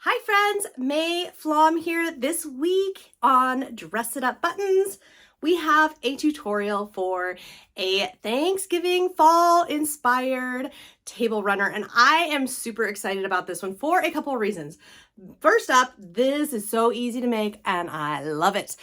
Hi friends, May Flom here. This week on Dress It Up Buttons, we have a tutorial for a Thanksgiving fall inspired table runner, and I am super excited about this one for a couple of reasons. First up, this is so easy to make and I love it.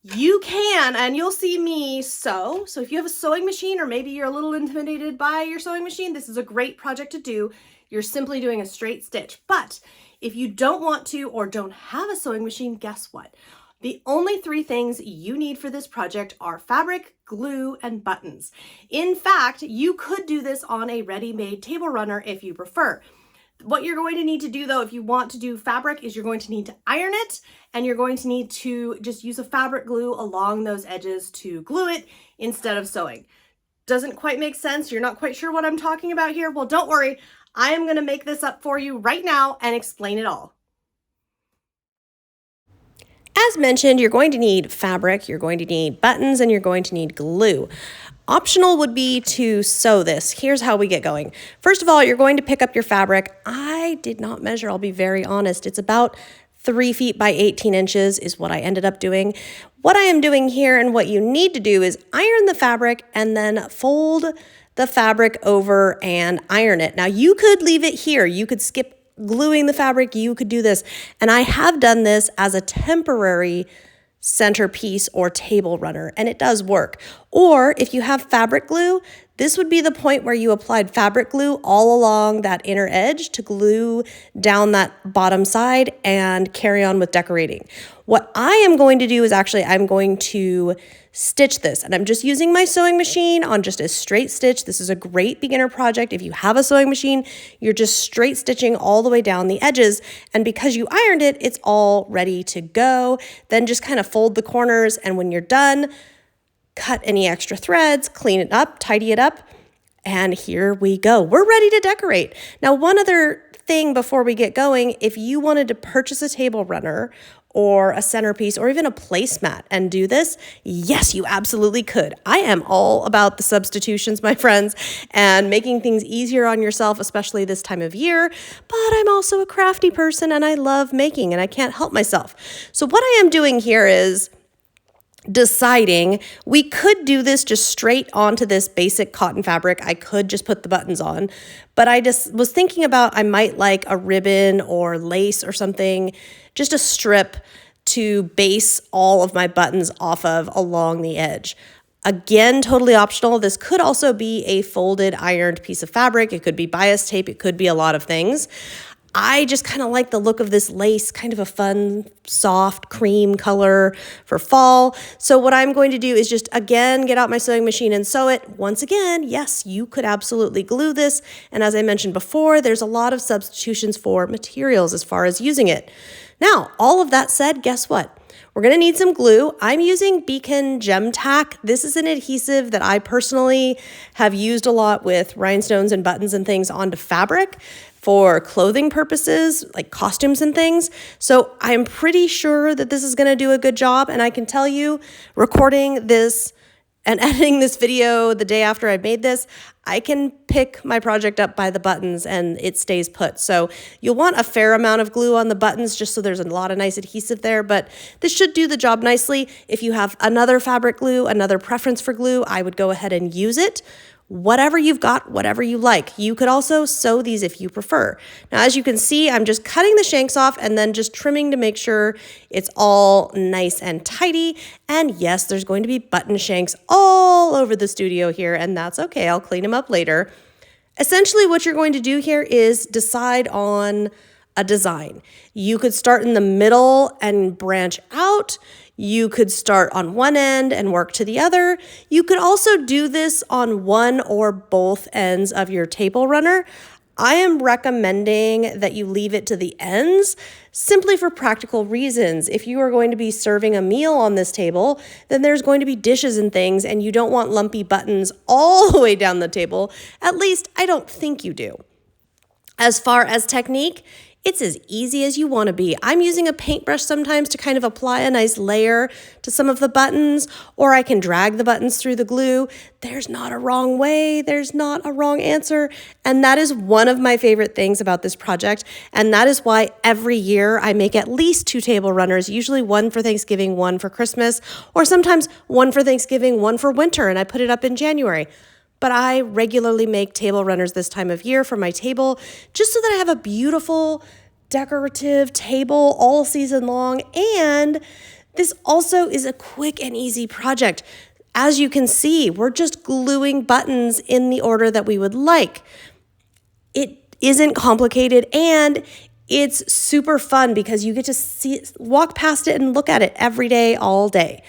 You can, and you'll see me sew. So if you have a sewing machine, or maybe you're a little intimidated by your sewing machine, this is a great project to do. You're simply doing a straight stitch. But if you don't want to or don't have a sewing machine, guess what? The only three things you need for this project are fabric, glue, and buttons. In fact, you could do this on a ready-made table runner if you prefer. What you're going to need to do though, if you want to do fabric, is you're going to need to iron it, and you're going to need to just use a fabric glue along those edges to glue it instead of sewing. Doesn't quite make sense? You're not quite sure what I'm talking about here? Well, don't worry. I am going to make this up for you right now and explain it all. As mentioned, you're going to need fabric, you're going to need buttons, and you're going to need glue. Optional would be to sew this. Here's how we get going. First of all, you're going to pick up your fabric. I did not measure, I'll be very honest. It's about 3 feet by 18 inches is what I ended up doing. What I am doing here and what you need to do is iron the fabric and then fold the fabric over and iron it. Now you could leave it here. You could skip gluing the fabric. You could do this. And I have done this as a temporary centerpiece or table runner, and it does work. Or if you have fabric glue, this would be the point where you applied fabric glue all along that inner edge to glue down that bottom side and carry on with decorating. What I am going to do is I'm going to stitch this, and I'm just using my sewing machine on just a straight stitch. This is a great beginner project. If you have a sewing machine, you're just straight stitching all the way down the edges, and because you ironed it, it's all ready to go. Then just kind of fold the corners, and when you're done, cut any extra threads, clean it up, tidy it up, and here we go. We're ready to decorate. Now, one other thing before we get going, if you wanted to purchase a table runner or a centerpiece or even a placemat and do this, yes, you absolutely could. I am all about the substitutions, my friends, and making things easier on yourself, especially this time of year. But I'm also a crafty person and I love making and I can't help myself. So what I am doing here is deciding we could do this just straight onto this basic cotton fabric. I could just put the buttons on, but I just was thinking about I might like a ribbon or lace or something, just a strip to base all of my buttons off of along the edge. Again, totally optional. This could also be a folded ironed piece of fabric. It could be bias tape. It could be a lot of things. I just kind of like the look of this lace, kind of a fun, soft cream color for fall. So what I'm going to do is just, again, get out my sewing machine and sew it. Once again, yes, you could absolutely glue this. And as I mentioned before, there's a lot of substitutions for materials as far as using it. Now, all of that said, guess what? We're going to need some glue. I'm using Beacon Gem Tack. This is an adhesive that I personally have used a lot with rhinestones and buttons and things onto fabric for clothing purposes, like costumes and things. So I'm pretty sure that this is going to do a good job. And I can tell you, recording this and editing this video the day after I made this, I can pick my project up by the buttons and it stays put. So you'll want a fair amount of glue on the buttons just so there's a lot of nice adhesive there, but this should do the job nicely. If you have another fabric glue, another preference for glue, I would go ahead and use it. Whatever you've got, whatever you like. You could also sew these if you prefer. Now, as you can see, I'm just cutting the shanks off and then just trimming to make sure it's all nice and tidy. And yes, there's going to be button shanks all over the studio here, and that's okay. I'll clean them up later. Essentially, what you're going to do here is decide on a design. You could start in the middle and branch out. You could start on one end and work to the other. You could also do this on one or both ends of your table runner. I am recommending that you leave it to the ends simply for practical reasons. If you are going to be serving a meal on this table, then there's going to be dishes and things, and you don't want lumpy buttons all the way down the table. At least I don't think you do. As far as technique, It's as easy as you want to be. I'm using a paintbrush sometimes to kind of apply a nice layer to some of the buttons, or I can drag the buttons through the glue. There's not a wrong way. There's not a wrong answer. And that is one of my favorite things about this project. And that is why every year I make at least 2 table runners, usually one for Thanksgiving, one for Christmas, or sometimes one for Thanksgiving, one for winter, and I put it up in January. But I regularly make table runners this time of year for my table, just so that I have a beautiful decorative table all season long. And this also is a quick and easy project. As you can see, we're just gluing buttons in the order that we would like. It isn't complicated, and it's super fun because you get to walk past it and look at it every day, all day.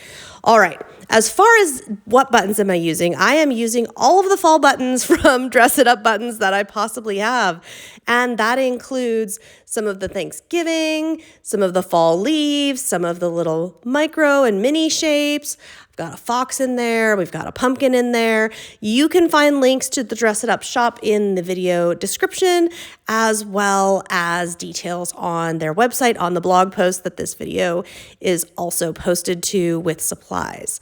All right, as far as what buttons am I using, I am using all of the fall buttons from Dress It Up buttons that I possibly have. And that includes some of the Thanksgiving, some of the fall leaves, some of the little micro and mini shapes. I've got a fox in there. We've got a pumpkin in there. You can find links to the Dress It Up shop in the video description, as well as details on their website on the blog post that this video is also posted to with supplies.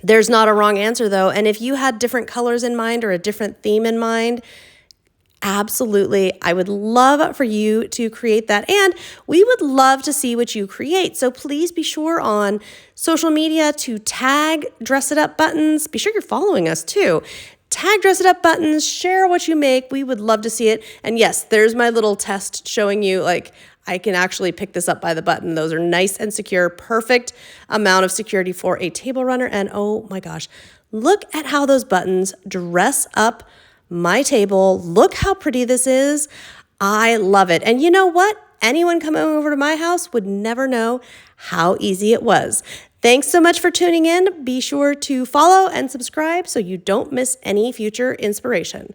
There's not a wrong answer though. And if you had different colors in mind or a different theme in mind, absolutely, I would love for you to create that, and we would love to see what you create. So please be sure on social media to tag Dress It Up buttons. Be sure you're following us too. Tag Dress It Up buttons, share what you make. We would love to see it. And yes, there's my little test showing you like I can actually pick this up by the button. Those are nice and secure, perfect amount of security for a table runner. And oh my gosh, look at how those buttons dress up my table. Look how pretty this is. I love it. And you know what? Anyone coming over to my house would never know how easy it was. Thanks so much for tuning in. Be sure to follow and subscribe so you don't miss any future inspiration.